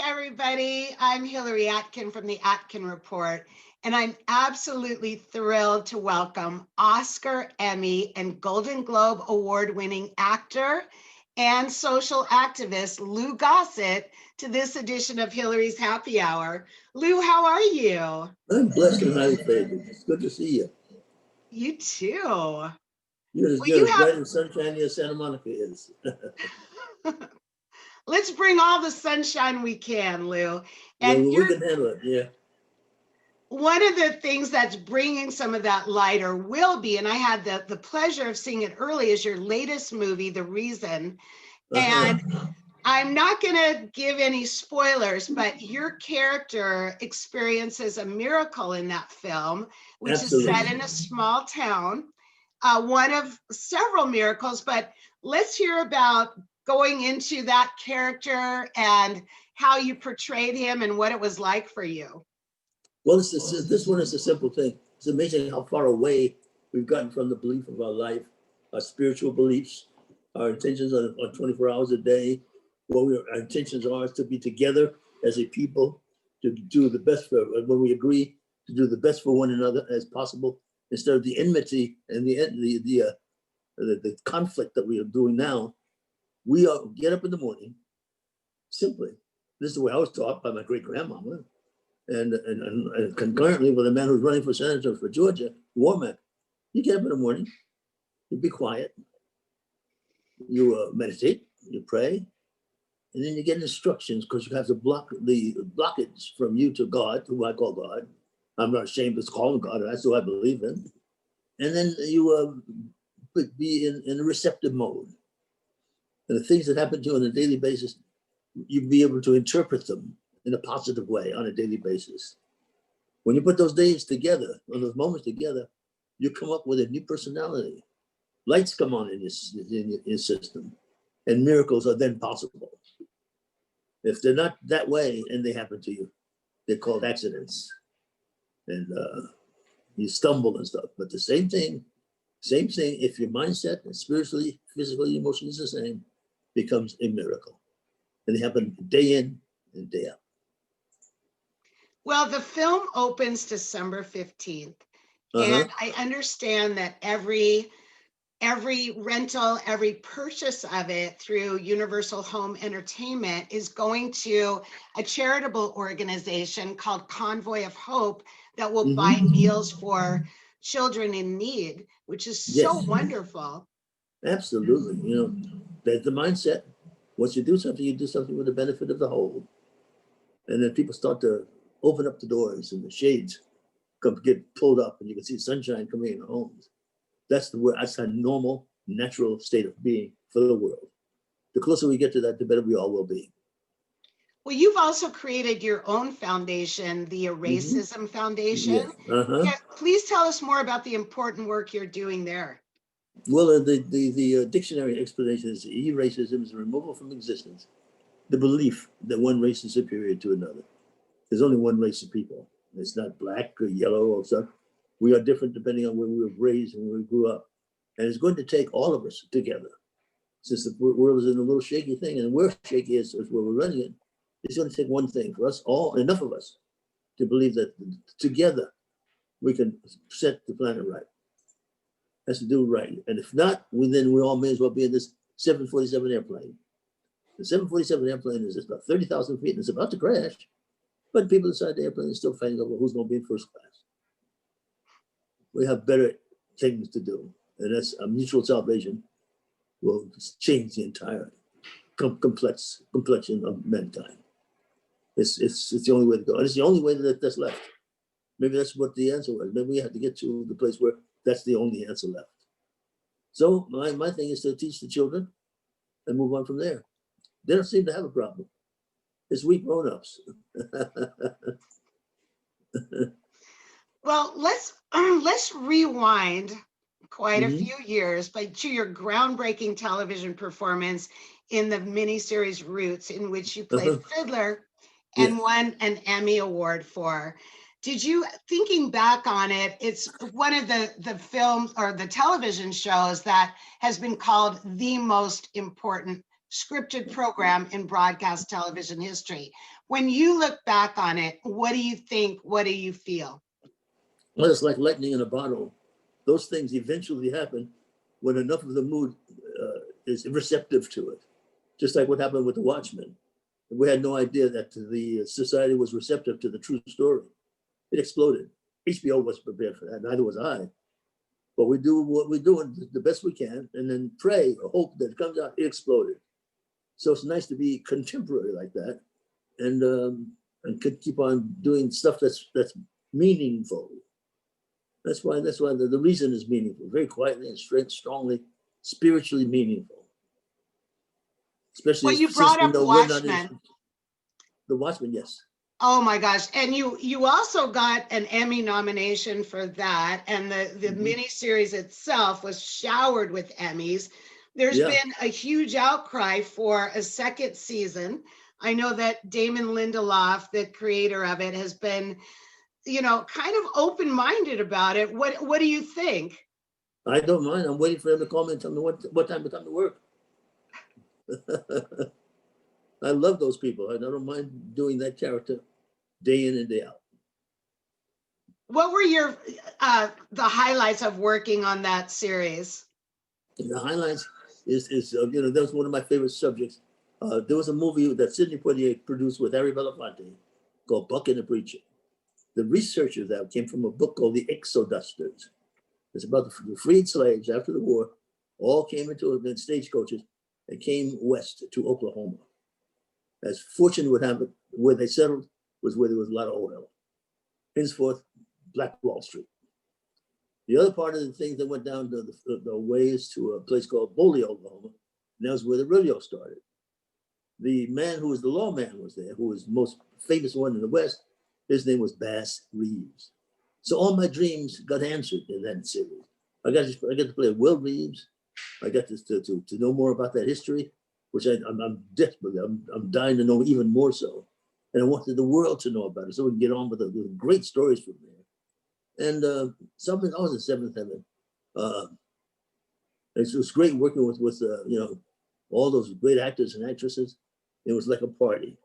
everybody. I'm Hillary Atkin from the Atkin Report, and I'm absolutely thrilled to welcome Oscar, Emmy, and Golden Globe award-winning actor and social activist Lou Gossett to this edition of Hillary's Happy Hour. Lou, how are you? I'm blessed and highly favored. It's good to see you. You too. You're as good as bright and sunshiny as Santa Monica is. Let's bring all the sunshine we can, Lou. And we can handle it, yeah. One of the things that's bringing some of that light, or will be, and I had the pleasure of seeing it early, is your latest movie, The Reason. And I'm not going to give any spoilers, but your character experiences a miracle in that film, which is set in a small town. One of several miracles, but let's hear about going into that character and how you portrayed him and what it was like for you. Well, this one is a simple thing. It's amazing how far away we've gotten from the belief of our life, our spiritual beliefs, our intentions on 24 hours a day. Our intentions are to be together as a people, to do the best for, when we agree, to do the best for one another as possible, instead of the enmity and the conflict that we are doing now. We get up in the morning, simply. This is the way I was taught by my great-grandmama, and concurrently with a man who's running for senator for Georgia, Womack. You get up in the morning, you be quiet, you meditate, you pray, and then you get instructions, because you have to block the blockage from you to God, who I call God. I'm not ashamed to call him God, that's who I believe in. And then you be in a receptive mode. And the things that happen to you on a daily basis, you'll be able to interpret them in a positive way on a daily basis. When you put those days together, or those moments together, you come up with a new personality. Lights come on in your system, and miracles are then possible. If they're not that way and they happen to you, they're called accidents. And you stumble and stuff. But the same thing, if your mindset and spiritually, physically, emotionally is the same, becomes a miracle. And they happen day in and day out. Well, the film opens December 15th. And I understand that every rental, every purchase of it through Universal Home Entertainment is going to a charitable organization called Convoy of Hope that will buy meals for children in need, which is so wonderful. Absolutely. You know, that's the mindset. Once you do something with the benefit of the whole. And then people start to open up the doors and the shades get pulled up, and you can see sunshine coming in the homes. That's a normal, natural state of being for the world. The closer we get to that, the better we all will be. Well, you've also created your own foundation, the Racism Foundation. Yeah, please tell us more about the important work you're doing there. Well, the dictionary explanation is racism is the removal from existence, the belief that one race is superior to another. There's only one race of people. It's not black or yellow or stuff. We are different depending on where we were raised and where we grew up. And it's going to take all of us together. Since the world is in a little shaky thing, and we're shaky as where we're running it, it's going to take one thing for us all, enough of us, to believe that together we can set the planet right. Has to do right. And if not, then we all may as well be in this 747 airplane. The 747 airplane is about 30,000 feet and it's about to crash. But people inside the airplane are still fighting over who's going to be in first class. We have better things to do. And that's a mutual salvation will change the entire complexion of mankind. It's the only way to go. And it's the only way that's left. Maybe that's what the answer was. Maybe we have to get to the place where that's the only answer left. So my thing is to teach the children and move on from there. They don't seem to have a problem. It's we grown-ups. Well, let's rewind quite a few years to your groundbreaking television performance in the miniseries Roots, in which you played Fiddler and won an Emmy Award for. Did you, thinking back on it, it's one of the films or the television shows that has been called the most important scripted program in broadcast television history. When you look back on it, what do you think? What do you feel? Well, it's like lightning in a bottle. Those things eventually happen when enough of the mood is receptive to it. Just like what happened with the Watchmen. We had no idea that the society was receptive to the true story. It exploded. HBO wasn't prepared for that, neither was I. But we do what we're doing the best we can, and then pray or hope that it comes out. It exploded. So it's nice to be contemporary like that, and could keep on doing stuff that's meaningful. That's why the reason is meaningful, very quietly and strongly, spiritually meaningful. Especially Well, you since brought we up know we're not in Watchmen. the Watchmen, yes. Oh my gosh. And you also got an Emmy nomination for that. And the miniseries itself was showered with Emmys. There's been a huge outcry for a second season. I know that Damon Lindelof, the creator of it, has been, kind of open-minded about it. What do you think? I don't mind. I'm waiting for them to call me and tell me what time to come to work. I love those people. I don't mind doing that character day in and day out. What were your the highlights of working on that series? And the highlights is that was one of my favorite subjects. There was a movie that Sidney Poitier produced with Harry Belafonte called Buck and the Preacher. The research of that came from a book called The Exodusters. It's about the freed slaves after the war, all came into the stagecoaches and came west to Oklahoma. As fortune would have it, where they settled was where there was a lot of oil. Henceforth, Black Wall Street. The other part of the thing that went down the ways to a place called Boley, Oklahoma, and that was where the rodeo started. The man who was the lawman was there, who was the most famous one in the West. His name was Bass Reeves. So all my dreams got answered in that series. I got to play Will Reeves. I got to know more about that history, which I'm desperately, I'm dying to know even more so. And I wanted the world to know about it so we can get on with the great stories from there. And I was in seventh heaven. It was great working with all those great actors and actresses. It was like a party.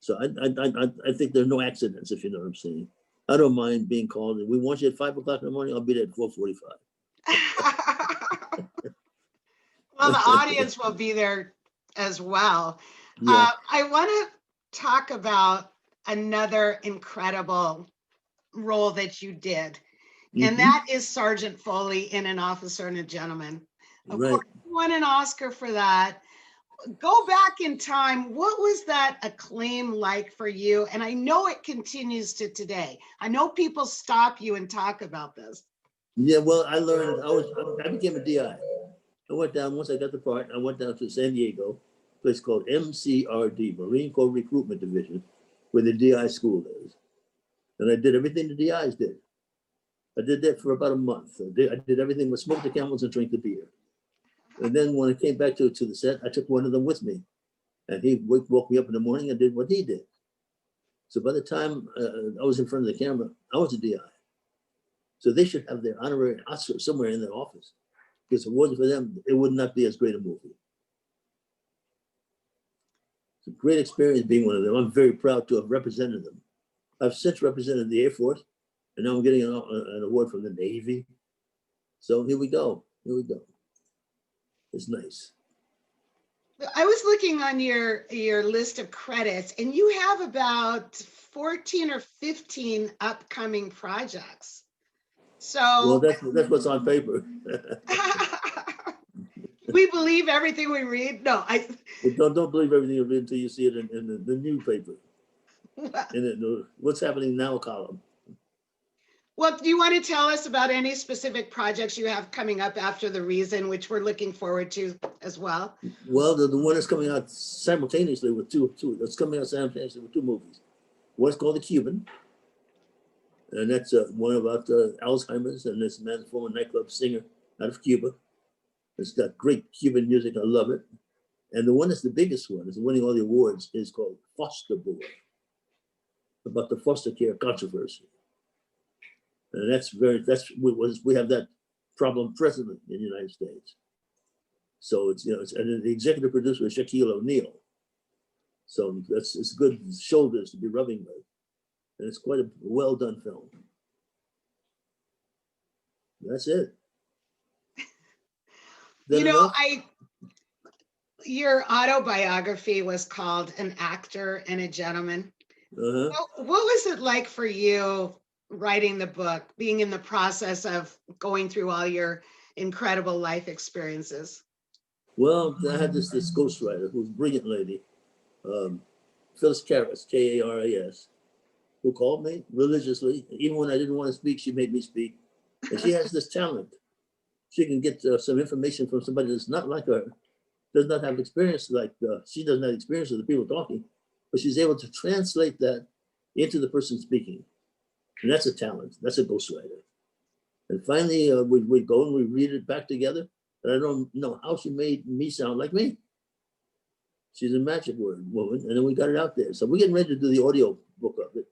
So I think there are no accidents, if you know what I'm saying. I don't mind being called. We want you at 5 o'clock in the morning. I'll be there at 4:45. Well, the audience will be there as well. Yeah. I want to talk about another incredible role that you did, and that is Sgt Foley in An Officer and a Gentleman. Of course, you won an Oscar for that. Go back in time. What was that acclaim like for you? And I know it continues to today. I know people stop you and talk about this. Yeah, well, I learned, I became a DI. I went down, once I got the part, I went down to San Diego, a place called MCRD, Marine Corps Recruitment Division, where the DI school is. And I did everything the DIs did. I did that for about a month. I did everything but smoke the camels and drink the beer. And then when I came back to the set, I took one of them with me. And he woke me up in the morning and did what he did. So by the time I was in front of the camera, I was a DI. So they should have their honorary Oscar somewhere in their office. Because if it wasn't for them, it would not be as great a movie. It's a great experience being one of them. I'm very proud to have represented them. I've since represented the Air Force, and now I'm getting an award from the Navy. So here we go. Here we go. It's nice. I was looking on your list of credits, and you have about 14 or 15 upcoming projects. So well, that's what's on paper. We believe everything we read. No, don't believe everything you read until you see it in the new paper. In what's happening now column. Well, do you want to tell us about any specific projects you have coming up after The Reason, which we're looking forward to as well? Well, the one that's coming out simultaneously with two. That's coming out simultaneously with two movies. One's called The Cuban, and that's one about Alzheimer's, and this man's a former nightclub singer out of Cuba. It's got great Cuban music. I love it. And the one that's the biggest one, is winning all the awards, is called Foster Boy, about the foster care controversy. And we have that problem presently in the United States. So it's, and the executive producer is Shaquille O'Neal. So it's good shoulders to be rubbing with. And it's quite a well done film. That's it. Your autobiography was called An Actor and a Gentleman. What was it like for you writing the book, being in the process of going through all your incredible life experiences? Well, I had this ghostwriter who's a brilliant lady, Phyllis Karras, Karas, who called me religiously. Even when I didn't want to speak, she made me speak. And she has this talent. She can get some information from somebody that's not like her, does not have experience like she doesn't have experience with the people talking, but she's able to translate that into the person speaking. And that's a talent. That's a ghostwriter. And finally, we'd go and we read it back together. And I don't know how she made me sound like me. She's a magic word woman. And then we got it out there. So we're getting ready to do the audio book of it.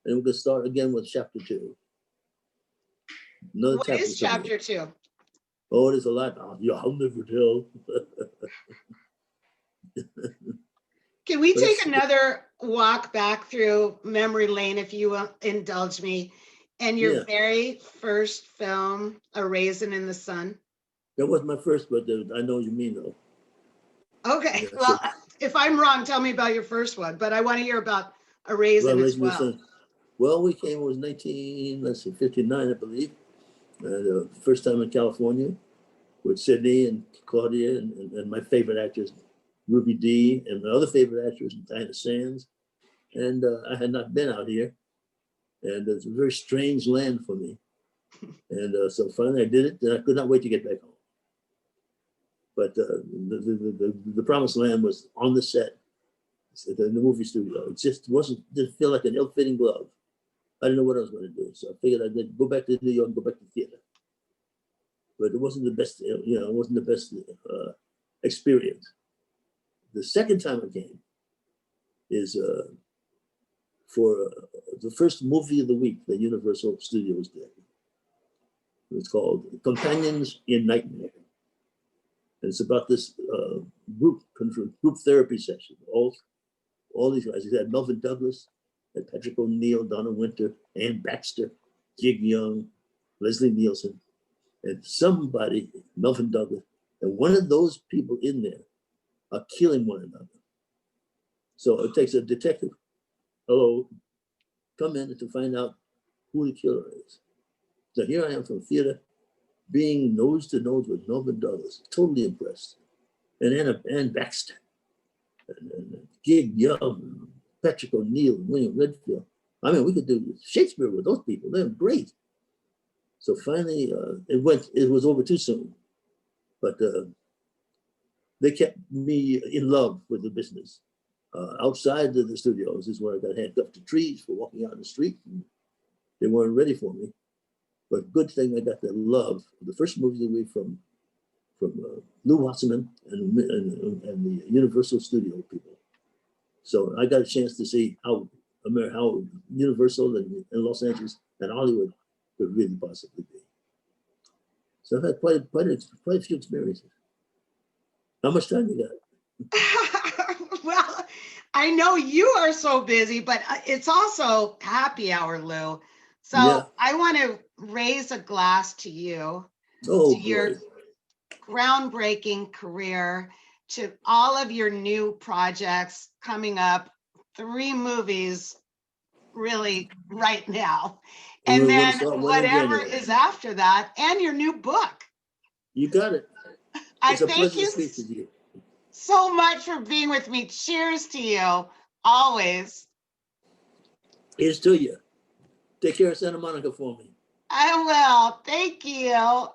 And we're going to start again with chapter 2. What is chapter 2? Oh, there's a lot. I'll never tell. Can we take another walk back through memory lane, if you will indulge me, and your very first film, A Raisin in the Sun? That was my first, but I know what you mean, though. Okay. Yeah, well, if I'm wrong, tell me about your first one, but I want to hear about A Raisin as well. Well, we came, it was 1959, I believe. First time in California with Sydney and Claudia and my favorite actress, Ruby Dee, and my other favorite actress, Diana Sands. And I had not been out here. And it's a very strange land for me. And so finally I did it, and I could not wait to get back home. But the promised land was on the set, in the movie studio. It just didn't feel like an ill-fitting glove. I didn't know what I was going to do. So I figured I'd go back to New York and go back to theater. But it wasn't the best, it wasn't the best experience. The second time I came is for the first movie of the week that Universal Studios did. It was called Companions in Nightmare. And it's about this group therapy session. All these guys. You had Melvin Douglas, had Patrick O'Neill, Donna Winter, Ann Baxter, Jig Young, Leslie Nielsen, and somebody, Melvin Douglas, and one of those people in there are killing one another. So it takes a detective, come in to find out who the killer is. So here I am from theater, being nose to nose with Melvin Douglas, totally impressed. And Ann Baxter, and Gig Young, Patrick O'Neill, and William Redfield. I mean, we could do Shakespeare with those people. They're great. So finally, it was over too soon. But they kept me in love with the business. Outside of the studios is where I got handcuffed to trees for walking out in the street. And they weren't ready for me. But good thing I got the love of the first movie of the week from Louis Gossett and the Universal Studio people. So I got a chance to see how Universal and Los Angeles and Hollywood could really possibly be. So I've had quite a few experiences. How much time you got? Well, I know you are so busy, but it's also happy hour, Lou. So I want to raise a glass to you, to your groundbreaking career, to all of your new projects coming up, 3 movies really right now. And then whatever is after that, and your new book. You got it. I thank you so much for being with me. Cheers to you, always. Here's to you. Take care of Santa Monica for me. I will. Thank you.